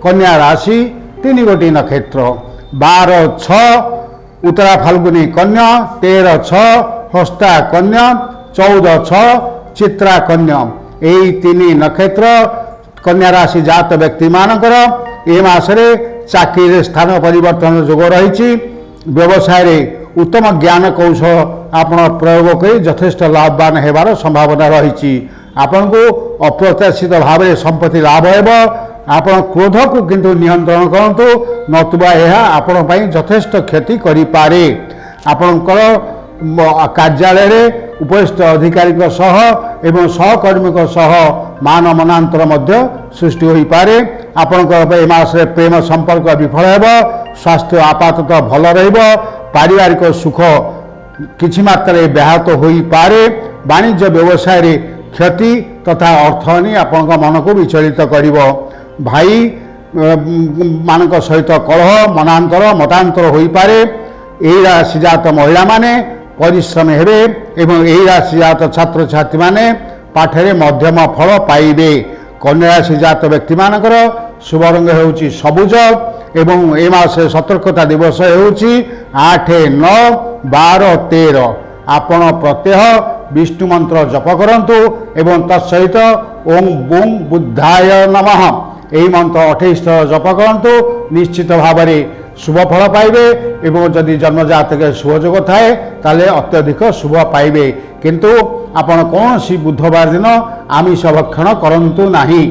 कन्या राशि 3 गोटी नक्षत्र 12-6 उत्तरा फाल्गुनी कन्या, 13-6 हस्ता कन्या, 14-6 चित्रा कन्या। यही 3 नक्षत्र कन्या राशि जात व्यक्ति मानकर ए मासरे चाकरी स्थान परिवर्तन जोग रही। व्यवसाय रे उत्तम ज्ञान कौशल आपण प्रयोग कर यथेष्ट लाभवान होबार संभावना रही। आपण को अप्रत्याशित भाव में संपत्ति लाभ हो। आपण क्रोध को किंतु नियंत्रण करंतु, नतुबा यह आपण पई यथेष्ट क्षति करि पारे। आपणकर कार्यालय रे उपरिस्थ अधिकारी सह एवं सहकर्मी सह मान मनांतर मध्य सृष्टि हो पारे। आपणकर मास प्रेम संपर्क विफल हो, स्वास्थ्य आपाततः भल रहिबो, पारिवारिक सुख किछि मात्रा व्याहत हो पारे। वाणिज्य व्यवसाय रे क्षति तथा अर्थहानि आपण मन को विचलित करिवो। भाई मानक सहित कलह मनांतर मतांतर हो पारे। यही राशि जात महिला माने परिश्रम हेबे एवं यही राशि जात छात्र छात्री माने पाठरे मध्यम फल पाइबे। कन्या राशि जात व्यक्ति मानकर शुभ रंग होउची सबुज एवं ए मासे सतर्कता दिवस होउची 8, 9, 12, 13। आपण प्रत्यह विष्णु मंत्र जप करंतु एवं तत्सहित ओम बुम बुद्धाय नमः यही मंत्र 28 थर जप करंतु। निश्चित भाव में शुभ फल पाइबे एवं जदि जन्म जातक शुभ जोग थाए ताले अत्यधिक शुभ पाइबे। किंतु आपण कौन सी बुधवार दिन आमिष भक्षण करंतु नाही।